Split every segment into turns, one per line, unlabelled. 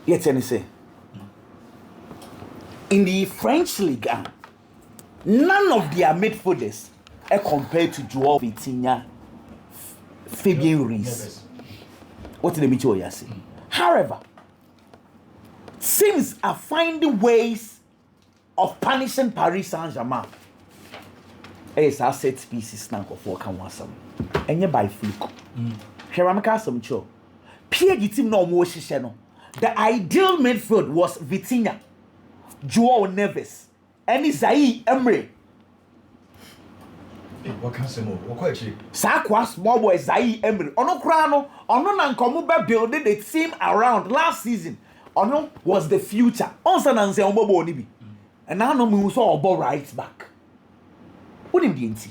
Yet, any say in the French League, none of their midfielders are compared to Joao Vitinha, Fabian Ruiz. What did the media say? However, teams are finding ways of punishing Paris Saint-Germain. It's our set pieces now for can want some. And you by fluke. Here I'm some show. Pierre team no more channel. The ideal midfield was Vitinha, Joao Neves, and Zaire Emery.
What can say more? What quite cheap?
Sakwa small boy Zaire Emery. Ono Krano, Ono Nankomuba building the team around last season. Ono was the future. Onsa Nanse Omobo Nibi. And now no we saw Obo right back. What in the NT?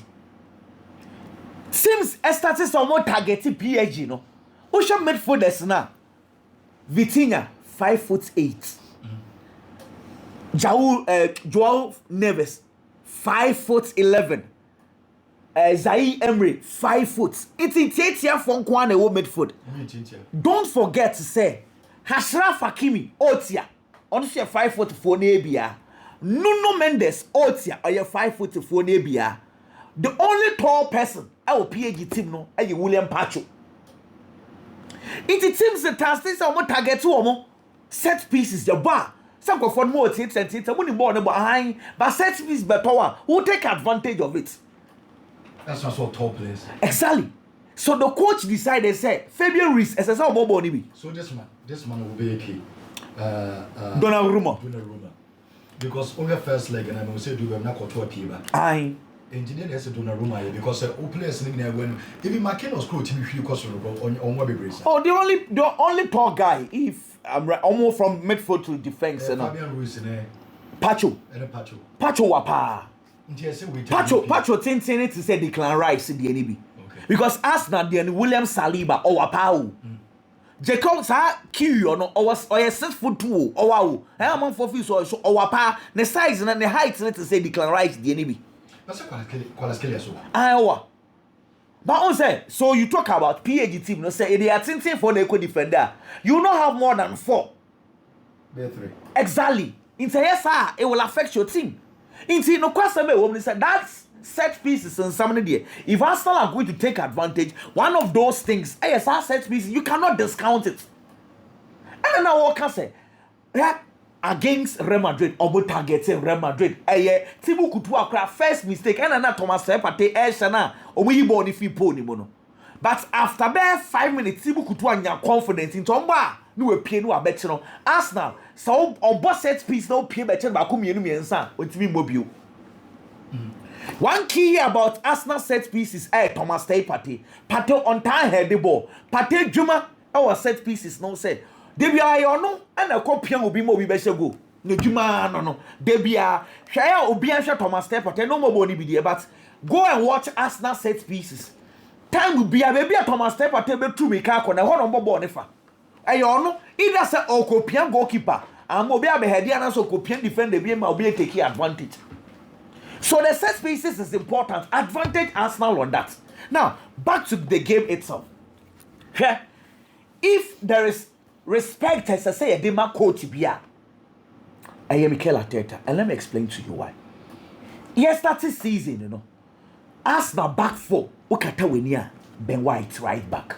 Seems started somewhat targeted PSG, no? Ocean midfielders now. Vitinha 5'8". Joao Neves 5'11". Zaire Emery 5 foot. It's in Tietia from Kwane wo midfield. Don't forget to say Ashraf Hakimi Otia on 5'4" nebia. Nuno Mendes Otia or 5'4" nebia. The only tall person our PSG team no is William Pacho. It teams the task is our target to set pieces the bar. Some go for more tips and tips. I wouldn't born behind, but set piece better. Who take advantage of it?
That's not so tall players.
Exactly. So the coach decided, say Fabian Ruiz as a Bobo.
So this man will be a key.
Donnarumma.
Because only first leg and I will say do we not to a people.
Aye.
Engineer has to Donnarumma because all players in there when even McKenna's coach to be few cost on what be.
Oh, the only tall guy, if I'm right, almost from midfield to defense.
Fabian Ruiz in
Pacho.
And a Pacho.
Pacho wapa. Pacho tintin to say Declan Rice in the NB. Because Arsenal then William Saliba or Wapau. Jacob sa Q no or 6'2" or wow. I am for fees or Wapa, the size and the height to say Declan Rice the NB.
That's a quite so.
Iowa. But on say, so you talk about PSG team, no say they are tintin for the defender. You not have more than 4.
B3.
Exactly. In say yes, it will affect your team. Inti no question me woman said that's set pieces and somebody there. If Arsenal are going to take advantage, one of those things, yes, set pieces, you cannot discount it. And now what can say? Yeah, against Real Madrid, obo targeting Real Madrid. Tibu kutu akra first mistake. And na Thomas Partey shana omo yibo ni fi po ni mono. But after bare 5 minutes, Tibu kutu anya confidence into omba. No pie no abet no Arsenal so obo set piece no pie bet ba ko mienu miensa otimi mobile. One key about Arsenal set pieces Thomas Partey on time head the ball Partey dwuma our set pieces no say de bia yo no na kopia obi mo obi be go no dwuma no de bia hwaya obi an hwe Thomas Partey no mo boni bi de but go and watch Arsenal set pieces time bia be bia Thomas Partey be tu me ka ko na ho no mo ball ne fa no either say Goalkeeper goalkeeper and obi abehedi and so Goalkeeper defender be ma obi take advantage. So the set pieces is important. Advantage Arsenal on that. Now back to the game itself. If there is respect as I say a dema coach bia I am Mikel Arteta and let me explain to you why. Yes, that is season, Arsenal back 4 Okata Wenia Ben White right back,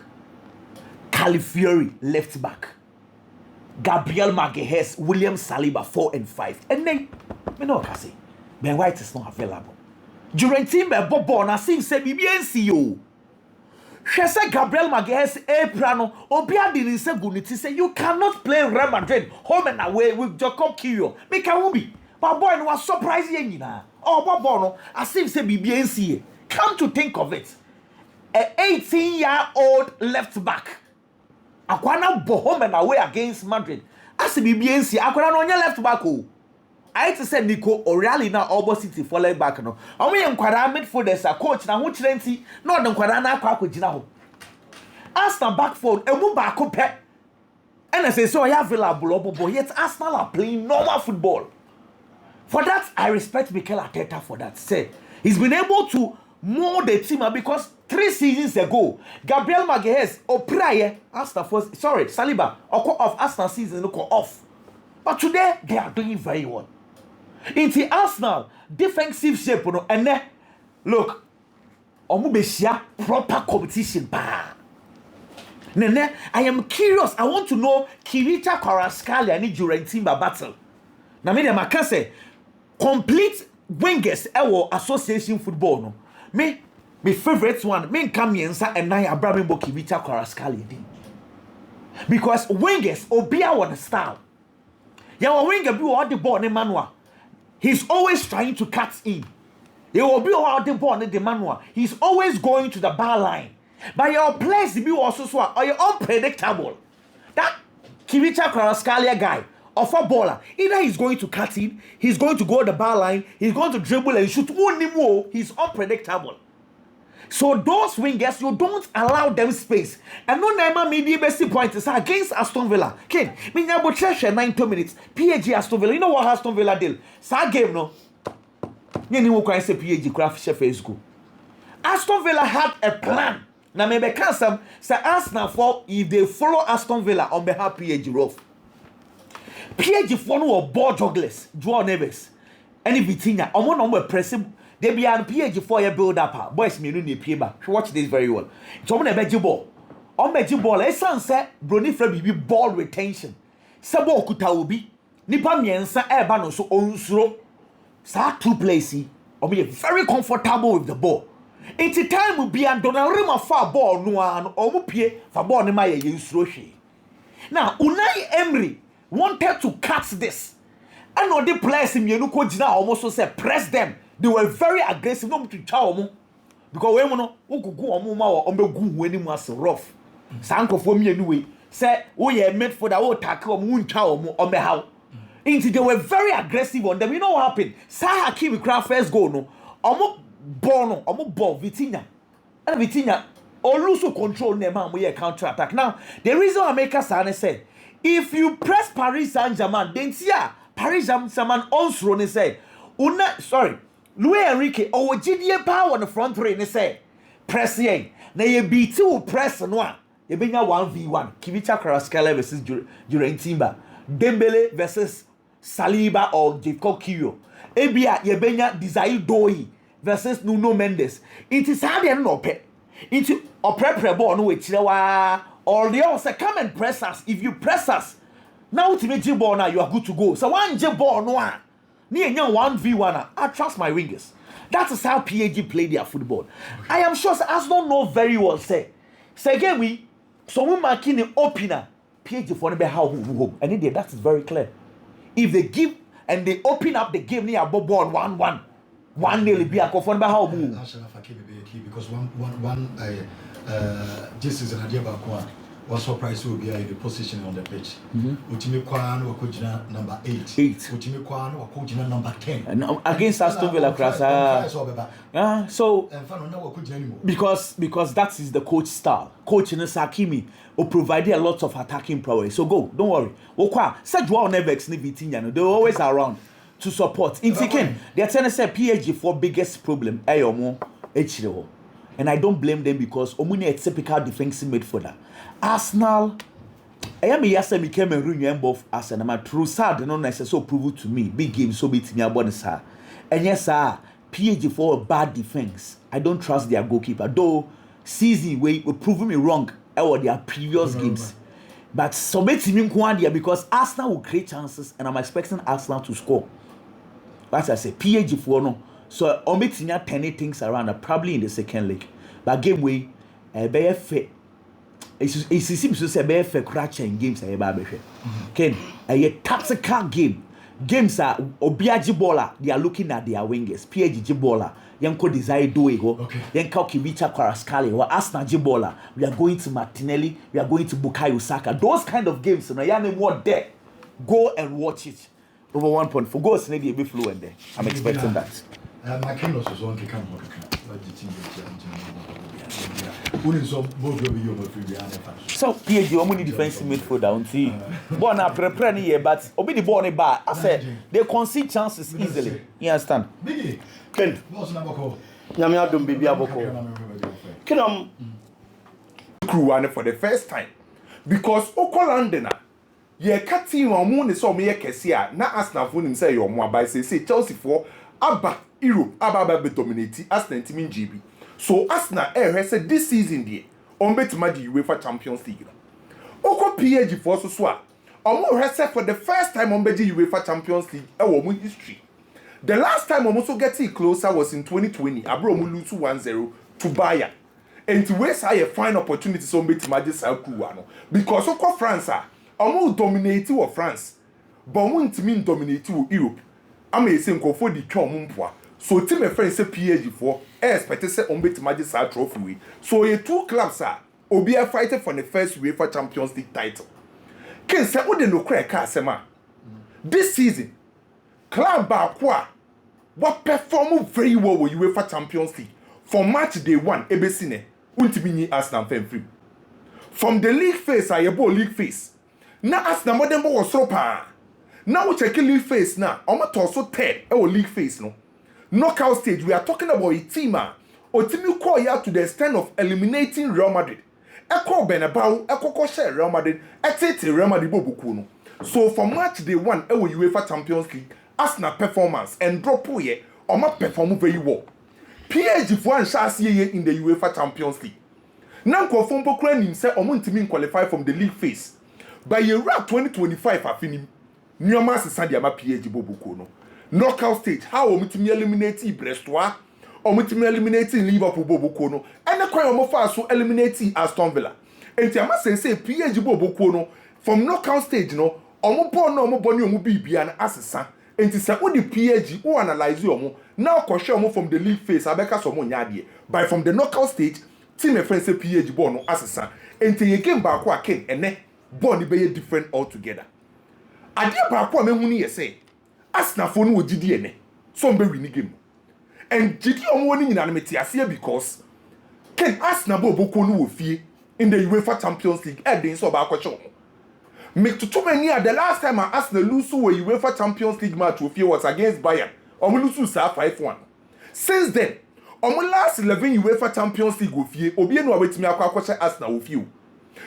Califiori left back, Gabriel Magalhaes, William Saliba 4 and 5. And then, me know what say, Ben White is not available. During team Bobo na sim say BBNCO. She said Gabriel Magalhaes Prano, Obia didn't say Guniti say you cannot play Real Madrid home and away with Jacob Kiyo. Make a whoopee. But boy was surprising Oh Bobo no, as if say BBNCA. Come to think of it. An 18-year-old left back. Akwana bo home and away against Madrid. As BBNC, Akwana no left back. I had to say Nico O'Reilly now Obo City for left back no. Omo ye nkwara midfielders a coach na ho kirenti na odon nkwara na akwa akogina ho. Arsenal back four emu ba ko pe. And I say so you available obobo yet Arsenal are playing normal football. For that I respect Mikel Arteta for that. Say he's been able to mold the team because 3 seasons ago, Gabriel Magalhaes O'Prior, Arsenal first, sorry, Saliba, or off Arsenal season, look off. But today, they are doing very well. In the Arsenal, defensive shape, and then, look, Omubesia, proper competition. Nene, I am curious. I want to know Kivita Kvaratskhelia and Jurentimba battle. Now, me I can say complete wingers ewo association football no. Me favorite one. Me come yensa and na Abraham Kivita Kvaratskhelia. Because wingers obia one style. Yawa winger be all the ball ne manual. He's always trying to cut in. He will be all the ball ne the manual. He's always going to the bar line. But your players be also so are unpredictable. That Kivita Kvaratskhelia guy, or footballer, either he's going to cut in, he's going to go to the bar line, he's going to dribble and shoot. He's unpredictable. So those wingers, you don't allow them space. And no never maybe best point is against Aston Villa. Ken, me nyabo treasure 90 minutes. PAG Aston Villa. You know what Aston Villa did? Sa game no. You know what I say PAG craft chef go. Aston Villa had a plan. Now maybe can some say Arsenal for if they follow Aston Villa on behalf PAG rough. PAG for no ball jugglers, Joao Neves, any Vitinha. Omo no pressing. They be an PAG for your build up. Boys me no need pay back. Watch this very well. So omo na beji ball. On beji ball. Esan say Brony Fred be ball retention. Se ball kuta obi. Nipa miensa eba no so onsuro. Sa two places. Omo very comfortable with the ball. It's a time will be and Donnarumma far ball no an omo pie for ball ne ma ye nsuro hwe. Now Unai Emery wanted to cut this. And all the players in Yenu ko gina almost say press them. They were very aggressive no to cha omo. Because we no gugu omo ma o omegu hu anim as rough. Sankofo mi anyway. Say we ye midfielder we tackle omo ntwa omo omehaw. Inti they were very aggressive on them. You know what happened? Sa Hakimi craft first goal no. Omo ball Vitinha. And Vitinha also control them and we counter attack. Now, the reason I make us said, if you press Paris Saint-Germain, then see Paris Saint-Germain also say, Luis Enrique or GDA power on the front three and say, press ye. Now you be two press and one. You bring 1v1. Kivita Kvaratskhelia versus Jurentimba. Dembele versus Saliba or Jacob Kiyo. Ebia Yebenya Desire Doi versus Nuno Mendes. It is hard and no pet. It's a prepare ball no chilewa. Or the other say come and press us. If you press us, now to make ball now you are good to go. So one ball no one. Near 1v1. I trust my wingers. That is how PAG play their football. Okay. I am sure as don't know very well say again we so we marking the opener PAG for the how home. And indeed that is very clear. If they give and they open up the game near ball 1-1. 1-0 be a confirmed by how move.
Because one this is an idea about what surprise will be the position on the pitch. Utimi Kwan or Kujina number 8. Utimi Kwan or Kujina number 10.
Against Aston Villa so because that is the coach style. Coach Sakimi will provide a lot of attacking prowess. So go, don't worry. Okwa, said Joao Neves ni Vitinha, they're always around to support. In Tiken, they're trying to say PAG for biggest problem. And I don't blame them because Omuni a typical defensive midfielder. Arsenal, I am a became a reunion both Arsenal. My true sad, no necessarily prove to me. Big game so beat me about sir. And yes, sir, PAG for a bad defense. I don't trust their goalkeeper. Though season way will prove me wrong over their previous games. But so beat me because Arsenal will create chances and I'm expecting Arsenal to score. As I say, PAG for no. So Omitinia 10 things around probably in the second leg. But game way, be fair. It seems to say be fair crash in games I be fair. Ken, a tactical game. Games are Obiaji baller, they are looking at their wingers. PAG baller, Yanko desire do it go. Yanko Kivita Kvaratskhelia or Arsenal baller. We are going to Martinelli, we are going to Bukayo Saka. Those kind of games, you know, you what there. Go and watch it. Over 1.4 goals, maybe a bit fluent there. I'm expecting that.
My Carlos was on the camera.
So, PAG, how many defensive midfielder on see? Born a prepare here, but obey the ball in bar. I said they concede chances easily. You understand?
Biggie,
Ken,
what's number call?
Yami Adum Bibi Aboko. Kinam
crew for the first time because Oko London ye ka team omo ne so me ye kese a na Arsenal fo nim say yo mo abai say Chelsea for aba Europe aba be dominate Arsenal team GB so Arsenal say this season there on betima di UEFA Champions League Oko PSG for so a omo say for the first time on beji UEFA Champions League e wo mo history. The last time omo so getting closer was in 2020 abro omo lose 1-0 to Bayern. And to waste a fine opportunity so betima just crew because Oko France omo dominate wo France but omo ntimi dominate wo Europe am say nkofo di twa omo mpoa so team e friend say PSG for expect say omo betima just trophy we so ye two clubs obi are fighting for the first UEFA Champions League title ken say wo de no kra ka asema this season club ba kwa what perform very well with UEFA Champions League for match day 1 ebesine untimi ni Arsenal fan free from the league phase ayebo league phase na Arsenal modern bo was so pa now we check league phase na omo to so third e wo league phase no knockout stage we are talking about a team otimi call ya to the extent of eliminating Real Madrid e call Bernabeu e kokko share Real Madrid e tete Real Madrid bobuku no so for match day 1 e wo UEFA Champions League Arsenal performance and drop here omo perform very well PSG for an shasiye in the UEFA Champions League. Now confirm pokra nim say omo ntimi qualify from the league phase. By year 2025 afini nyoma sesa dia ma PSG bobuko no. Knockout stage how omo ntimi eliminate Brestois, omo ntimi eliminate Liverpool bobuko no. Ene kwan omo fa so eliminate Aston Villa. Enti ama say PSG bobuko no from knockout stage no omo born no omo boni omo bibia na asesa. Enti say wo the PSG who analyze omo now kwahwe omo from the league phase abeka so mo nyade by from the knockout stage team e friend say PSG ball no asesa enti ye game back kwa ken ene ball ni be different altogether ade back kwa mehu ni ye say Arsenal fo no ogidi ene so mbe win game and gidi omo woni nyina no metiase because ken Arsenal boboko no wo fie in the UEFA Champions League e den so ba kwahwe omo make to too many the last time Arsenal lose to a UEFA Champions League match wo fie was against Bayern omo lose sa 5-1 since then omo last 11 UEFA Champions League wo fie obi enu awetimi akwa Arsenal wo fie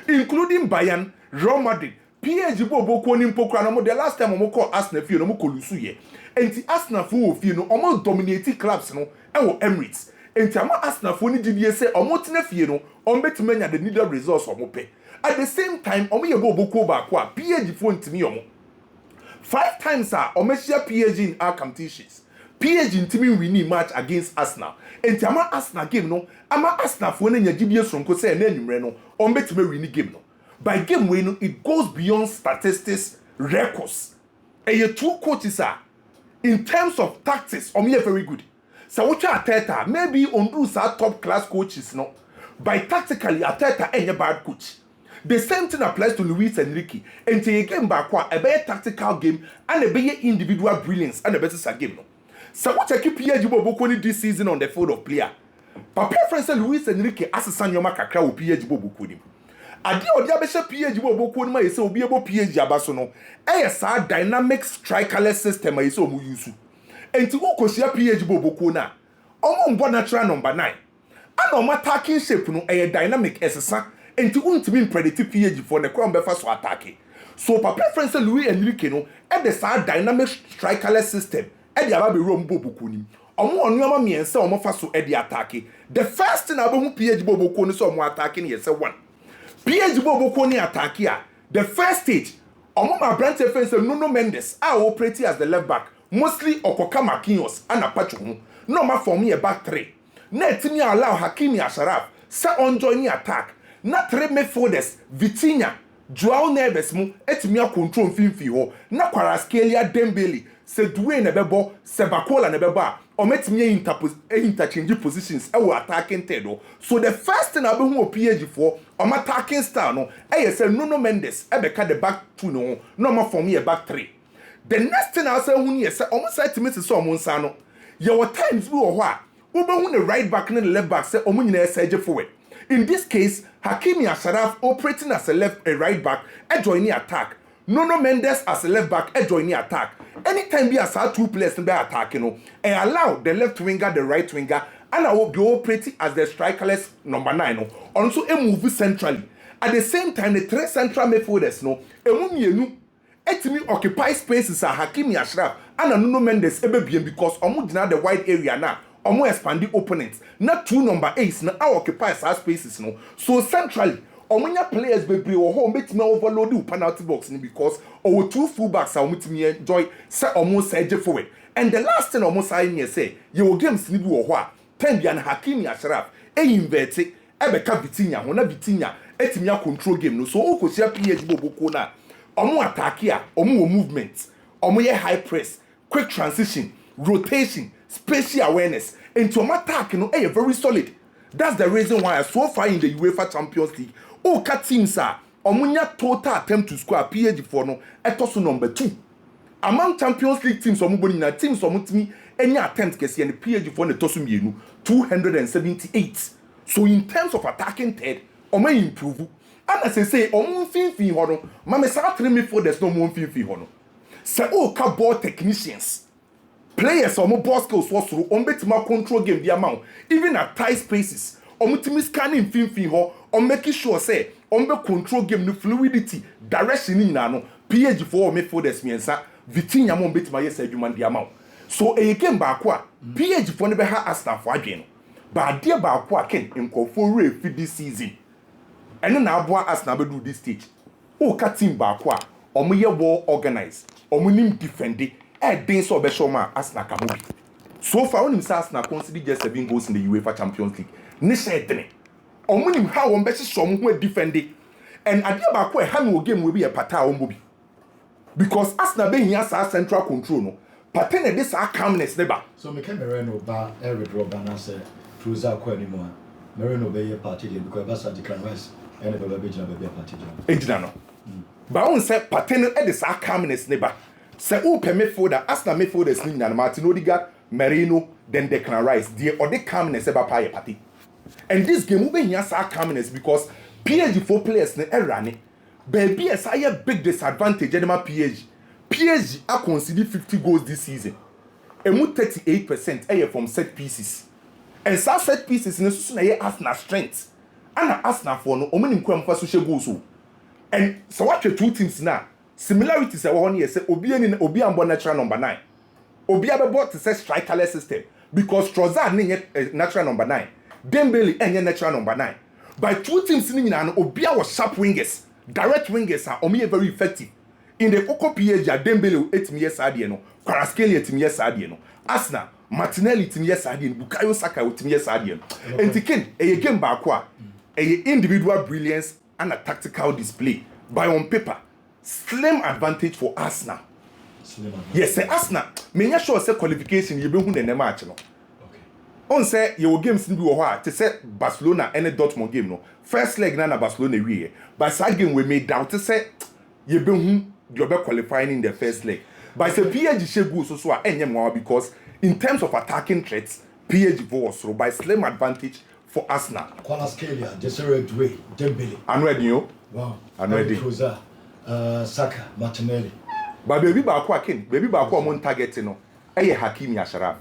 including Bayern, Real Madrid, PSG boboko ni mpokra no the last time omo call Arsenal fie no mo kolusu ye enti Arsenal fo wo fie no omo dominate clubs no e wo Emirates enti ama Arsenal fo ni gidie say omo tena fie no omo betimanya the needed results omo pe at the same time omo ye boboko ba kwa PSG fo ntimi omo 5 times omo share PSG in our competitions PSG ntimi win match against Arsenal enti ama Arsenal game no ama Arsenal fo na nyagidie sonko say na enumre no omo betime win game no by game wey no it goes beyond statistics records and two coaches in terms of tactics omo ye very good so what Arteta maybe on do top class coaches no by tactically Arteta any bad coach. The same thing applies to Luis Enrique. And to a game back, a better tactical game and a better individual brilliance and a better game. No. So what I keep PSG Boboko this season on the field of player. But preference Luis Enrique as a Sanyoma Kakra with PSG Boboko. I did all the other PSG Boboko my so be able PSG Abasono. A dynamic strikerless system I saw use. And to go share PSG Boboko na. Omo natural number 9. And on attacking shape no a dynamic as a enti untimi predict PSG for the crown befa so attack so pa preference Luis Enrique no e the sa dynamic strikerless system e the aba be rom bobuku nim omo onuama miense omo fa so e the attack the first thing abahu PSG bobuku no so omo attack ni yese one PSG bobuku ni attack a the first stage omo ma branch defense Nuno Mendes operate as the left back mostly Okoka Marquinhos and Apacho ho no ma form a back three na etimi allow Hakimi Ashraf say on join attack na three midfielders Vitinha Joao Neves mu etimi control mfimfi ho na Kvaratskhelia Dembele se Doué na bebo se Bakola na bebo o metimi interchange positions e wo attacking third so the first thing abehu o PSG for o attacking style no e say Nuno Mendes e beka the back two no no ma form a back three the next thing I say hu ni say o mo say timi se so mo nsa no ye what times bi wo ho a wo behu the right back and the left back say o mo nyina surge forward. In this case, Hakimi Ashraf operating as a right back, joining attack. Nuno Mendes as a left back, joining attack. Anytime we have two players in the attack, and allow the left winger, the right winger, and I will be operating as the strikerless number 9 no also a move centrally at the same time the 3 central midfielders no emu mienu etimi occupy spaces are Hakimi Ashraf and Nuno Mendes ebebiem because omo gina the wide area na omo expand the opponents na 2 number 8 na occupy spaces no so centrally omunya players bebre wo ho betimi overload the penalty box ni because our 2 fullbacks are mutimi enjoy say almost edge forward and the last thing almost I near say your games ni bi wo ho a Tenbian Hakimi Ashraf invert ebeka Vitinha ho na Vitinha etimi control game no so okosia PH boboko na omo attack here omo movement omo ye high press quick transition rotation spatial awareness into omo attack no very solid. That's the reason why so far in the UEFA Champions League ka teams are omunya total attempt to score PH for no etoso number 2 among Champions League teams omuboni na teams omutimi any attempt kesi and PH for ne toso mienu 278. So in terms of attacking third omo improve and as I say omo finfin ho no mama sa 3 midfielders no omo finfin ho no say ka ball technicians players omo ball skills for so betima control game bi amount even at tight spaces omutimi scanning finfin ho on making sure say on be control game no fluidity direction ni na no PH for midfielders miensa Vitinha mo betima yes adwuma di amount so e game ba ko a PH for ne be ha Arsenal for adwen no ba de ba ko a ken nkofo refi this season ene na aboa Arsenal be do this stage ka team ba ko a omo ye well organized omo nim defend den so be show ma Arsenal ka mo bi so far when him Arsenal consider just 7 goals in the UEFA Champions League ni say dene omo nim how on be so mo ho defend and ade ba ko e ha no game we be e pata omo bi because Arsenal be here sa central control no pata na this calmness never
so me can Merino ba withdraw ban say cruiser ko anymore Merino be here party because Barca decline Rice and the be a party
ejina no ba on say pata no e this calmness never say who permit for the Arsenal midfielders ni na Martin Odegaard Merino then Declan Rice the or the calmness eba pa party and this game we be here sa calmness because PH 4 players na erane baby as I have big disadvantage edema PH I consider 50 goals this season and 38% from set pieces and some set pieces in so na Arsenal strength and Arsenal for no omini nkwa mfa so goals and so what the 2 teams now similarities are one here say obi ambo natural number 9 obi abebo to say strikerless system because Trossard ni natural number 9 Dembele enye natural number 9 by 2 teams ni nyina no obi was sharp wingers direct wingers are omi very effective in the Oko PH Dembele 8 years adie no Kvaratskhelia 8 years adie no Arsenal Martinelli 8 years adie no Bukayo Saka 8 years adie no entiken a game ba kwa a individual brilliance and a tactical display by on paper slim advantage for Arsenal. Yes, say Arsenal. Menya sure say qualification you be hu na match no. Okay. On say your games ni bi wo ho to say Barcelona and Dortmund game no. First leg na Barcelona wie. But that game we made doubt to say you be hu you be qualifying in the first leg. But say PSG shegu so a enye mwa because in terms of attacking threats PSG was so by slim advantage for Arsenal.
Kvaratskhelia, Desiree Doué, Dembele.
I'm ready yo.
Wow.
I'm ready.
Saka, Martinelli.
But baby ba ko akin, baby ba ko mon target no. Hakimi Ashraf.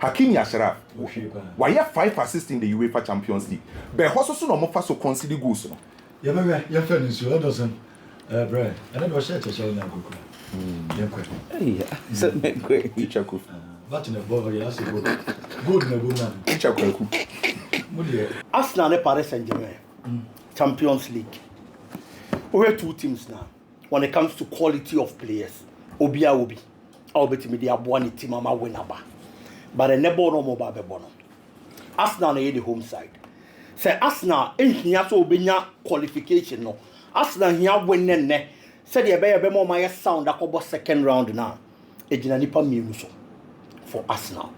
Hakimi Ashraf. Why you 5 assists in the UEFA Champions League? But also so no mo fa so consider goals no.
Yeah, maybe you finish you doesn't Brian. And then was share to show na go.
So me go Ichaku.
But in a ball you ask go. Good na go na.
Ichaku.
Arsenal and Paris Saint-Germain. Champions League. We have 2 teams now. When it comes to quality of players, Obi, I'll bet me the Abuani team ama winaba. But a nebo no mobile bebono. Arsenal na the home side. Say Arsenal here so obenya qualification no. Arsenal here win ne. Say the be more my sound akobo second round now. Ejina nipa mienu so for Arsenal.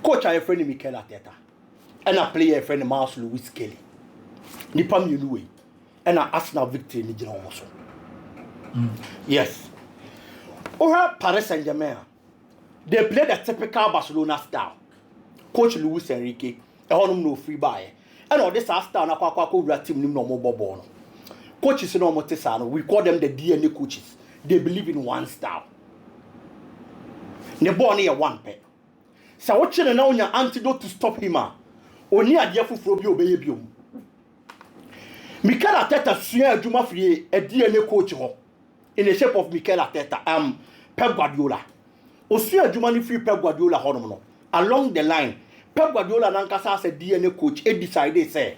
Coach a friend Mikel Arteta. And a player friend Marcus Lewis Kelly. Nipa mienu we. And a Arsenal victory ni jina also. Yes. Over Paris Saint-Germain, they play the typical Barcelona style. Coach Luis Enrique, a honum no free buy. And all this style na kwa team nim no more ball. Coaches no more tesano. We call them the DNA coaches. They believe in one style. Ne born here one pair. Sa watching and now your antidote to stop him. Only a dear for baby. Mikel Arteta sua adwuma free a DNA coach ho in the shape of Mikel Arteta Pep Guardiola. Osua adwuma ni free Pep Guardiola honom no. Along the line, Pep Guardiola nankasa as a DNA coach e decide say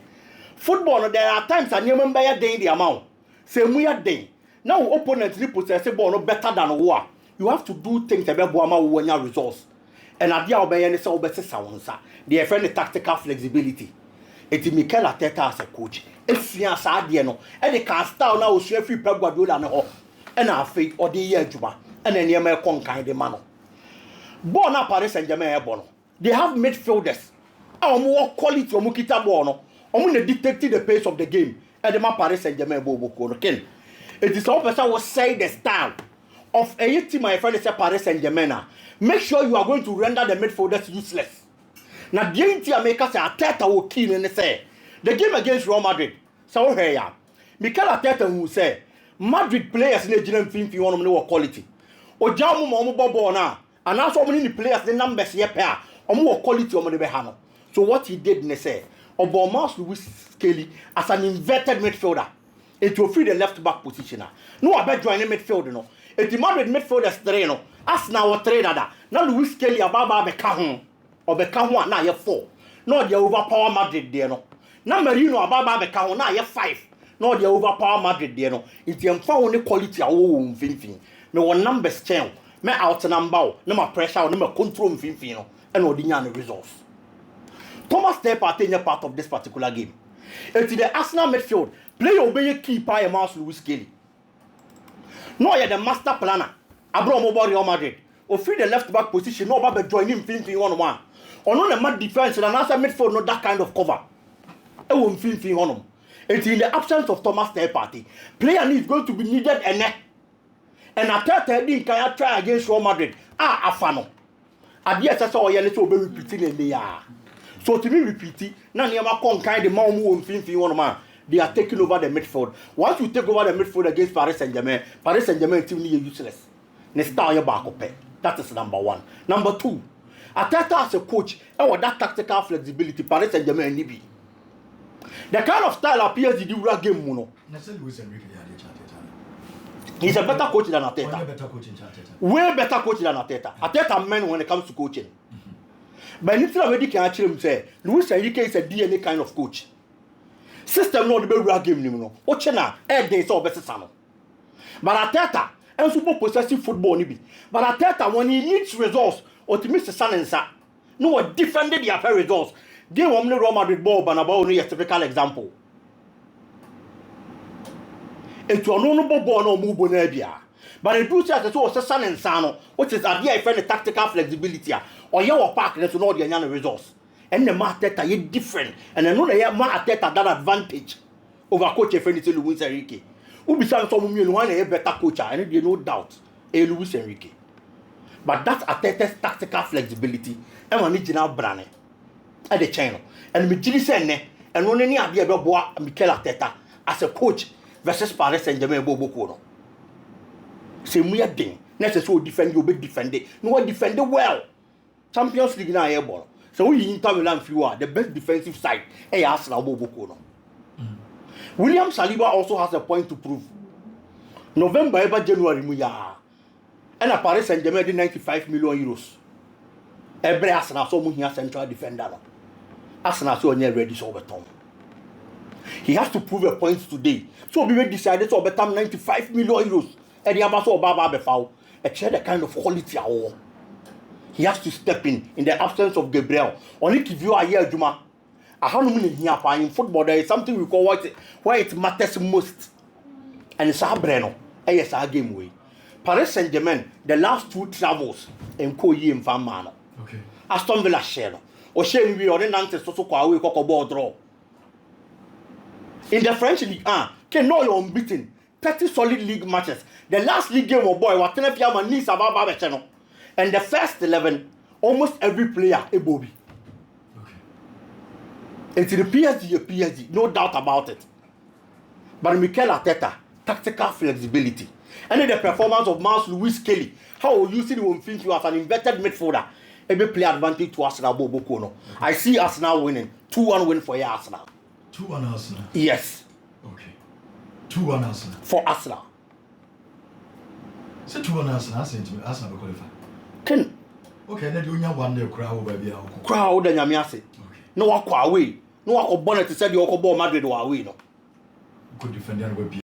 football no, there are times and you remember your day the amount. Say we are day. Now opponents ni possess ball no better than war. You have to do things about boama wo results. And adia obey any say obesesa wonsa. They friend the tactical flexibility. Eti Mikel Arteta as a coach. Efia sa ade no. E de can style na osua free Pep Guardiola no ho. E na afei ode ye adwuma. E na niam e kon kan de ma no. Ball na Paris Saint-Germain e ball no. They have midfielders. More quality omo kita ball no. Omo na dictate the pace of the game. E de ma Paris Saint-Germain bobo ko no ken. It is all person will say the style of a team my friend say Paris Saint-Germain. Make sure you are going to render the midfielders useless. Now the entire maker say Arteta will keen and say the game against Real Madrid. So here Mikel Arteta who say Madrid players in the general film you want no quality. O jamu mo bobo na and also many players the numbers here pair or more quality on the behano. So what he did ne say Obomas Louis Skelly as an inverted midfielder. It will free the left back position. No, I bet join the midfield. No, it the Madrid midfielders train. No, as now a trainer that now Luis Kelly ababa beka or beka ho na ye 4. No, they overpower Madrid there. No, now Marino ababa beka ho na ye 5. No, they overpower Madrid there. No, it's the only quality a wo mfimfin. Me one numbers change. Me out number. No my pressure. No my control mfimfin. No, and ordinary results. Thomas Partey is part of this particular game. It's the Arsenal midfield. Play obey keeper a mouse Louis Kelly. No, you're the master planner. Abraham over Real Madrid. Or free the left back position. No, but join him 1-1. Or no, the mad defense and another midfield. Not that kind of cover. It won't feel on him. It's in the absence of Thomas Partey. Player is going to be needed and Arteta didn't try against Real Madrid. Afano. At yes, I saw a little bit repeating in the yard. So to me repeat it, now you have kind of man who won't man. They are taking over the midfield. Once you take over the midfield against Paris Saint-Germain team is useless. Next time you back up. That is number 1. Number 2, Arteta as a coach, and with that tactical flexibility, Paris Saint-Germain need be. The kind of style appears in the game, Muno. He's a better coach than Arteta. Way better coach than Arteta. Arteta man when it comes to coaching. But anything already can actually him say, Luis Enrique is a DNA kind of coach. System no the be game ni no. Ochena e dey so best sano. But Arteta and super possessive football ni bi. But Arteta when he needs results, optimistic sanensa. No what defended the affair results. Game one Real Madrid ball banaba no a typical example. Etu no ball no move na bia. But it do say that so sanensa no, which is idea friend the tactical flexibility or your park so no the results. And the Arteta is different. And I know that Arteta that advantage over coach friend Luis Enrique. Who be some one a better coach, and there no doubt a Luis Enrique. But that's Arteta's tactical flexibility and original brand at the channel. And me jili sene and one any idea about Mikel Arteta as a coach versus Paris Saint-Germain bobo kono. Same we are thing. Next so defend you be defended. No one defended well. Champions League na ball. So we Inter Milan fewer the best defensive side. Arsenal bobo kono. William Saliba also has a point to prove. November ever January muya. And a Paris Saint-Germain did 95 million euros. Every Arsenal so much central defender. Arsenal so near ready so beton. He has to prove a point today. So we decided to betam 95 million euros. And the Amaso Baba Befau, a share the kind of quality our. He has to step in the absence of Gabriel. Only if you are here, Juma. I have no meaning here in football. There is something we call where it matters most. And it's our Breno. And it's our game way. Paris Saint-Germain, the last 2 travels in Koyi and Famano.
Okay.
Aston Villa share. Or share we are Nantes so away ball draw. In the French League, can know you're unbeaten. 30 solid league matches. The last league game of boy was Tenepiama Nice about channel. And the first 11, almost every player a Bobby.
Okay.
It's the PSG, no doubt about it. But Mikel Arteta, tactical flexibility. And then the performance of Louis Kelly, how you see him think you as an inverted midfielder. ebe play advantage to Arsenal boko no. I see Arsenal winning. 2-1 win for Arsenal.
2-1 Arsenal.
Yes.
Okay. 2-1 Arsenal.
For Arsenal.
So 2-1 Arsenal will qualify.
Ken.
Okay, then you have 1 day crowd baby.
Crowd the nyame ase. No walk away. No walk bonnet to say you walk ball Madrid away no.
Good defender will be